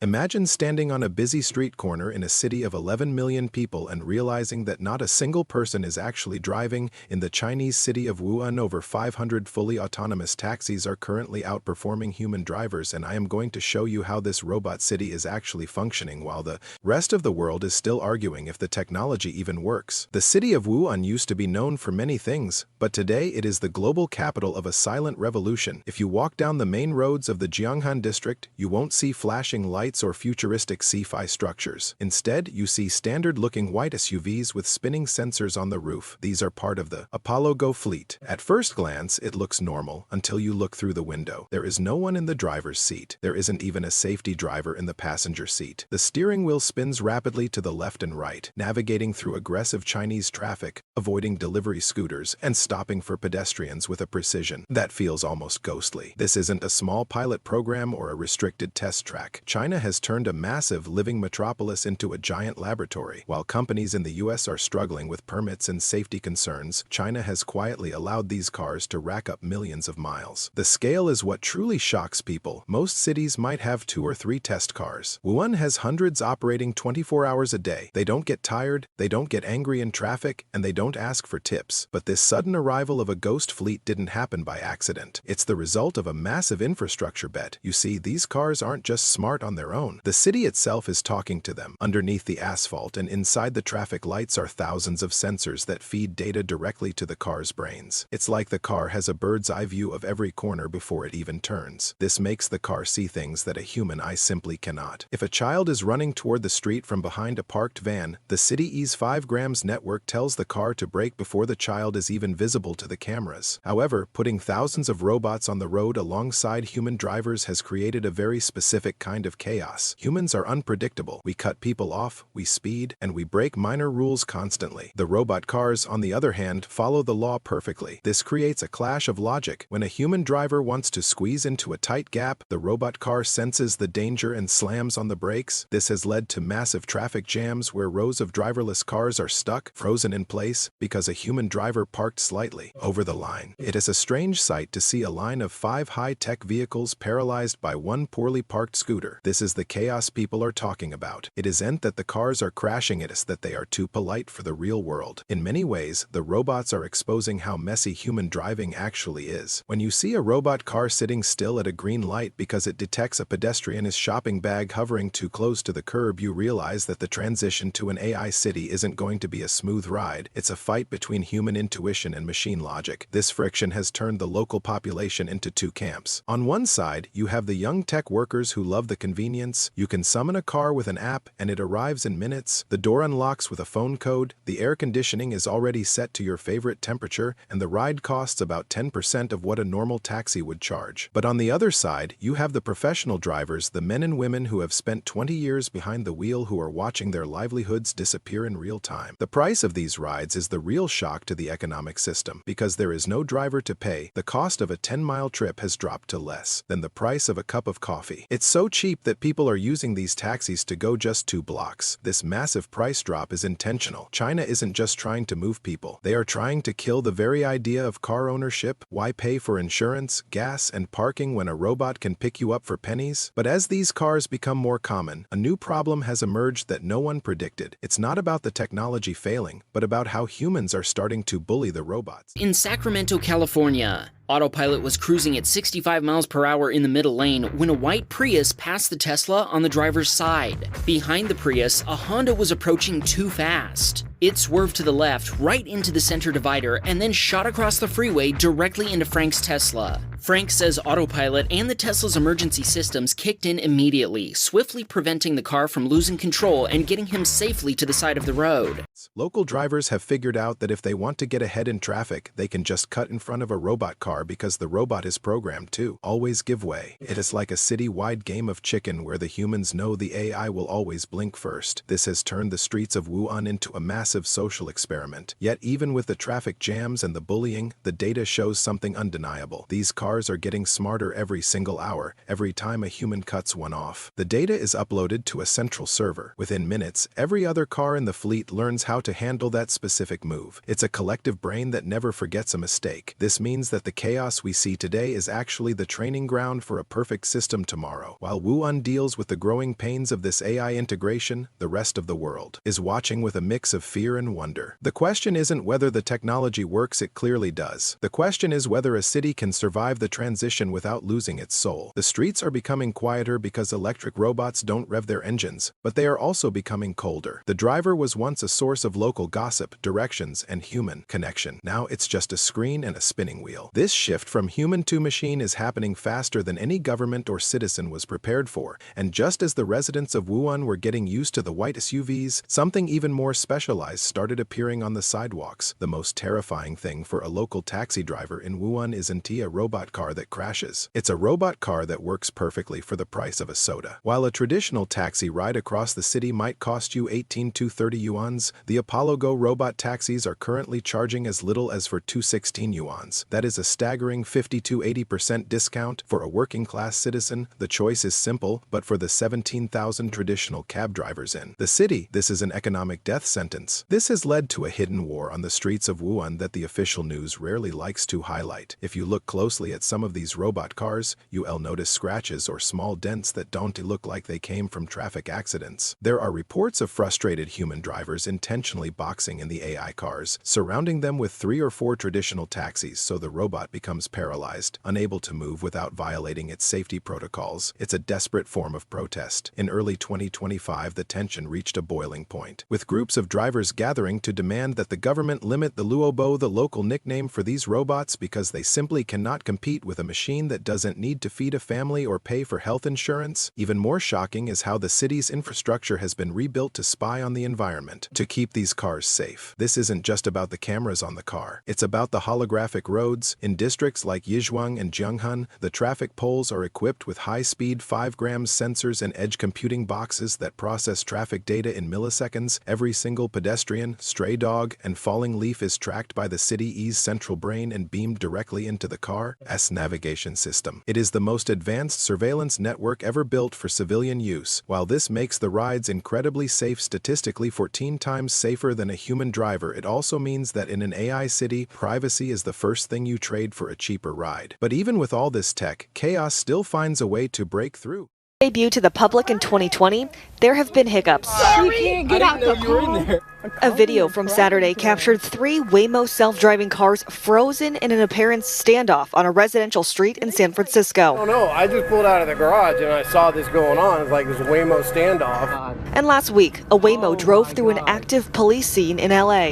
Imagine standing on a busy street corner in a city of 11 million people and realizing that not a single person is actually driving. In the Chinese city of Wuhan, over 500 fully autonomous taxis are currently outperforming human drivers, and I am going to show you how this robot city is actually functioning while the rest of the world is still arguing if the technology even works. The city of Wuhan used to be known for many things, but today it is the global capital of a silent revolution. If you walk down the main roads of the Jianghan district, you won't see flashing lights or futuristic sci-fi structures. Instead, you see standard-looking white SUVs with spinning sensors on the roof. These are part of the Apollo Go fleet. At first glance, it looks normal until you look through the window. There is no one in the driver's seat. There isn't even a safety driver in the passenger seat. The steering wheel spins rapidly to the left and right, navigating through aggressive Chinese traffic, avoiding delivery scooters, and stopping for pedestrians with a precision that feels almost ghostly. This isn't a small pilot program or a restricted test track. China has turned a massive living metropolis into a giant laboratory. While companies in the US are struggling with permits and safety concerns, China has quietly allowed these cars to rack up millions of miles. The scale is what truly shocks people. Most cities might have 2 or 3 test cars. Wuhan has hundreds operating 24 hours a day. They don't get tired, they don't get angry in traffic, and they don't ask for tips. But this sudden arrival of a ghost fleet didn't happen by accident. It's the result of a massive infrastructure bet. You see, these cars aren't just smart on their own. The city itself is talking to them. Underneath the asphalt and inside the traffic lights are thousands of sensors that feed data directly to the car's brains. It's like the car has a bird's eye view of every corner before it even turns. This makes the car see things that a human eye simply cannot. If a child is running toward the street from behind a parked van, the City's 5 grams network tells the car to brake before the child is even visible to the cameras. However, putting thousands of robots on the road alongside human drivers has created a very specific kind of chaos. Humans are unpredictable. We cut people off, we speed, and we break minor rules constantly. The robot cars, on the other hand, follow the law perfectly. This creates a clash of logic. When a human driver wants to squeeze into a tight gap, the robot car senses the danger and slams on the brakes. This has led to massive traffic jams where rows of driverless cars are stuck, frozen in place, because a human driver parked slightly over the line. It is a strange sight to see a line of 5 high-tech vehicles paralyzed by one poorly parked scooter. This is the chaos people are talking about. It isn't that the cars are crashing, it is that they are too polite for the real world. In many ways, the robots are exposing how messy human driving actually is. When you see a robot car sitting still at a green light because it detects a pedestrian's shopping bag hovering too close to the curb, you realize that the transition to an AI city isn't going to be a smooth ride. It's a fight between human intuition and machine logic. This friction has turned the local population into 2 camps. On one side, you have the young tech workers who love the convenience. You can summon a car with an app and it arrives in minutes. The door unlocks with a phone code. The air conditioning is already set to your favorite temperature, and the ride costs about 10% of what a normal taxi would charge. But on the other side, you have the professional drivers, the men and women who have spent 20 years behind the wheel, who are watching their livelihoods disappear in real time. The price of these rides is the real shock to the economic system. Because there is no driver to pay, the cost of a 10-mile trip has dropped to less than the price of a cup of coffee. It's so cheap that people are using these taxis to go just 2 blocks. This massive price drop is intentional. China isn't just trying to move people. They are trying to kill the very idea of car ownership. Why pay for insurance, gas, and parking when a robot can pick you up for pennies? But as these cars become more common, a new problem has emerged that no one predicted. It's not about the technology failing, but about how humans are starting to bully the robots. In Sacramento, California, Autopilot was cruising at 65 miles per hour in the middle lane when a white Prius passed the Tesla on the driver's side. Behind the Prius, a Honda was approaching too fast. It swerved to the left, right into the center divider, and then shot across the freeway directly into Frank's Tesla. Frank says Autopilot and the Tesla's emergency systems kicked in immediately, swiftly preventing the car from losing control and getting him safely to the side of the road. Local drivers have figured out that if they want to get ahead in traffic, they can just cut in front of a robot car because the robot is programmed to always give way. It is like a city-wide game of chicken where the humans know the AI will always blink first. This has turned the streets of Wuhan into a massive social experiment. Yet even with the traffic jams and the bullying, the data shows something undeniable. These cars cars are getting smarter every single hour, every time a human cuts one off. The data is uploaded to a central server. Within minutes, every other car in the fleet learns how to handle that specific move. It's a collective brain that never forgets a mistake. This means that the chaos we see today is actually the training ground for a perfect system tomorrow. While Wuhan deals with the growing pains of this AI integration, the rest of the world is watching with a mix of fear and wonder. The question isn't whether the technology works, it clearly does. The question is whether a city can survive the transition without losing its soul. The streets are becoming quieter because electric robots don't rev their engines, but they are also becoming colder. The driver was once a source of local gossip, directions, and human connection. Now it's just a screen and a spinning wheel. This shift from human to machine is happening faster than any government or citizen was prepared for, and just as the residents of Wuhan were getting used to the white SUVs, something even more specialized started appearing on the sidewalks. The most terrifying thing for a local taxi driver in Wuhan isn't a robot car that crashes. It's a robot car that works perfectly for the price of a soda. While a traditional taxi ride across the city might cost you 18 to 30 yuans, the Apollo Go robot taxis are currently charging as little as for 216 yuans. That is a staggering 50 to 80% discount. For a working-class citizen, the choice is simple, but for the 17,000 traditional cab drivers in the city, this is an economic death sentence. This has led to a hidden war on the streets of Wuhan that the official news rarely likes to highlight. If you look closely at some of these robot cars, you'll notice scratches or small dents that don't look like they came from traffic accidents. There are reports of frustrated human drivers intentionally boxing in the AI cars, surrounding them with 3 or 4 traditional taxis so the robot becomes paralyzed, unable to move without violating its safety protocols. It's a desperate form of protest. In early 2025, the tension reached a boiling point, with groups of drivers gathering to demand that the government limit the Luobo, the local nickname for these robots, because they simply cannot compete with a machine that doesn't need to feed a family or pay for health insurance. Even more shocking is how the city's infrastructure has been rebuilt to spy on the environment, to keep these cars safe. This isn't just about the cameras on the car. It's about the holographic roads. In districts like Yizhuang and Zhenghan, the traffic poles are equipped with high-speed 5-gram sensors and edge computing boxes that process traffic data in milliseconds. Every single pedestrian, stray dog, and falling leaf is tracked by the city's central brain and beamed directly into the car's navigation system. It is the most advanced surveillance network ever built for civilian use. While this makes the rides incredibly safe, statistically 14 times safer than a human driver, it also means that in an AI city, privacy is the first thing you trade for a cheaper ride. But even with all this tech, chaos still finds a way to break through. Debut to the public in 2020, there have been hiccups. Sorry, get out the car. A video from Saturday captured 3 Waymo self-driving cars frozen in an apparent standoff on a residential street in San Francisco. Oh no, I just pulled out of the garage and I saw this going on. It's like this Waymo standoff. And last week, a Waymo drove through an active police scene in LA.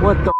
What the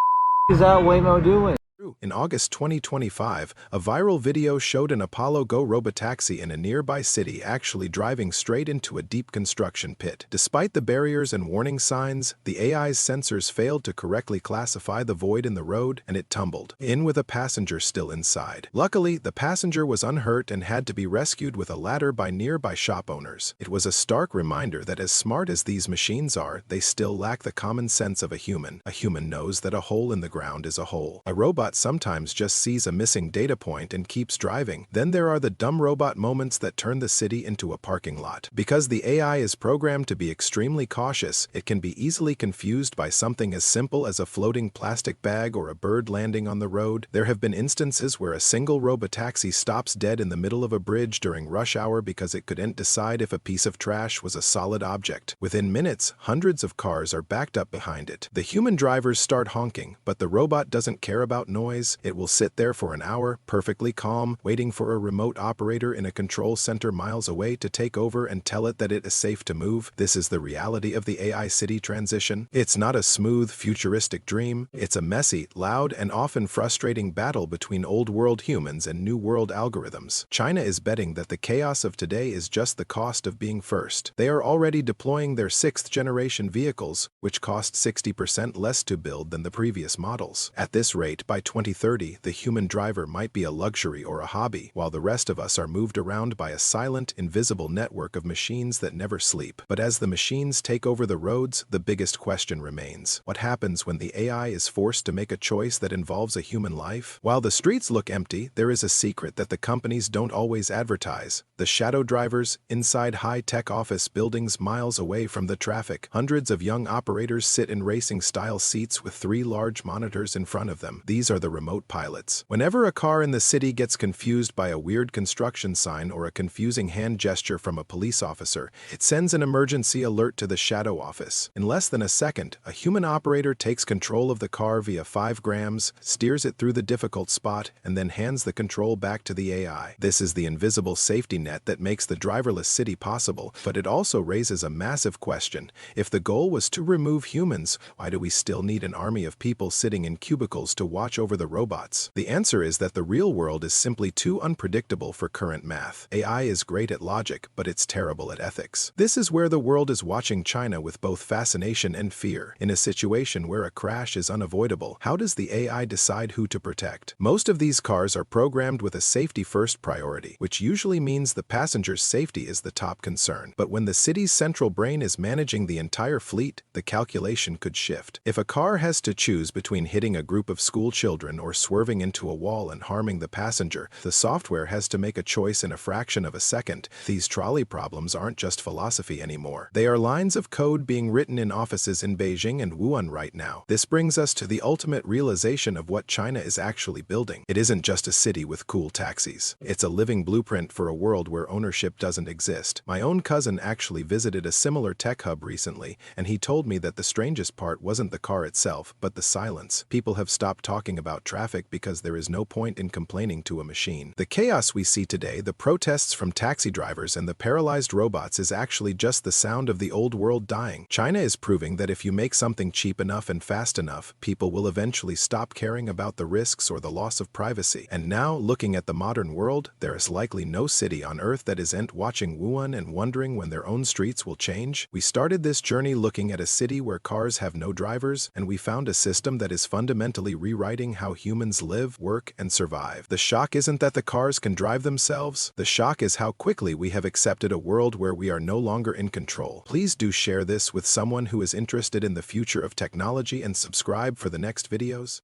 is that Waymo doing? In August 2025, a viral video showed an Apollo Go Robotaxi in a nearby city actually driving straight into a deep construction pit. Despite the barriers and warning signs, the AI's sensors failed to correctly classify the void in the road, and it tumbled in with a passenger still inside. Luckily, the passenger was unhurt and had to be rescued with a ladder by nearby shop owners. It was a stark reminder that as smart as these machines are, they still lack the common sense of a human. A human knows that a hole in the ground is a hole. A robot sometimes just sees a missing data point and keeps driving. Then there are the dumb robot moments that turn the city into a parking lot. Because the AI is programmed to be extremely cautious, it can be easily confused by something as simple as a floating plastic bag or a bird landing on the road. There have been instances where a single robotaxi stops dead in the middle of a bridge during rush hour because it couldn't decide if a piece of trash was a solid object. Within minutes, hundreds of cars are backed up behind it. The human drivers start honking, but the robot doesn't care about noise. It will sit there for an hour, perfectly calm, waiting for a remote operator in a control center miles away to take over and tell it that it is safe to move. This is the reality of the AI city transition. It's not a smooth, futuristic dream. It's a messy, loud, and often frustrating battle between old-world humans and new-world algorithms. China is betting that the chaos of today is just the cost of being first. They are already deploying their 6th-generation vehicles, which cost 60% less to build than the previous models. At this rate, by 2020, 2030, the human driver might be a luxury or a hobby, while the rest of us are moved around by a silent, invisible network of machines that never sleep. But as the machines take over the roads, the biggest question remains. What happens when the AI is forced to make a choice that involves a human life? While the streets look empty, there is a secret that the companies don't always advertise. The shadow drivers, inside high-tech office buildings miles away from the traffic. Hundreds of young operators sit in racing-style seats with 3 large monitors in front of them. These are the remote pilots. Whenever a car in the city gets confused by a weird construction sign or a confusing hand gesture from a police officer, it sends an emergency alert to the shadow office. In less than a second, a human operator takes control of the car via 5 grams, steers it through the difficult spot, and then hands the control back to the AI. This is the invisible safety net that makes the driverless city possible, but it also raises a massive question. If the goal was to remove humans, why do we still need an army of people sitting in cubicles to watch over the robots? The answer is that the real world is simply too unpredictable for current math. AI is great at logic, but it's terrible at ethics. This is where the world is watching China with both fascination and fear. In a situation where a crash is unavoidable, how does the AI decide who to protect? Most of these cars are programmed with a safety-first priority, which usually means the passenger's safety is the top concern. But when the city's central brain is managing the entire fleet, the calculation could shift. If a car has to choose between hitting a group of school children or swerving into a wall and harming the passenger, the software has to make a choice in a fraction of a second. These trolley problems aren't just philosophy anymore. They are lines of code being written in offices in Beijing and Wuhan right now. This brings us to the ultimate realization of what China is actually building. It isn't just a city with cool taxis. It's a living blueprint for a world where ownership doesn't exist. My own cousin actually visited a similar tech hub recently, and he told me that the strangest part wasn't the car itself, but the silence. People have stopped talking about traffic because there is no point in complaining to a machine. The chaos we see today, the protests from taxi drivers and the paralyzed robots, is actually just the sound of the old world dying. China is proving that if you make something cheap enough and fast enough, people will eventually stop caring about the risks or the loss of privacy. And now, looking at the modern world, there is likely no city on Earth that isn't watching Wuhan and wondering when their own streets will change. We started this journey looking at a city where cars have no drivers, and we found a system that is fundamentally rewriting how humans live, work, and survive. The shock isn't that the cars can drive themselves. The shock is how quickly we have accepted a world where we are no longer in control. Please do share this with someone who is interested in the future of technology and subscribe for the next videos.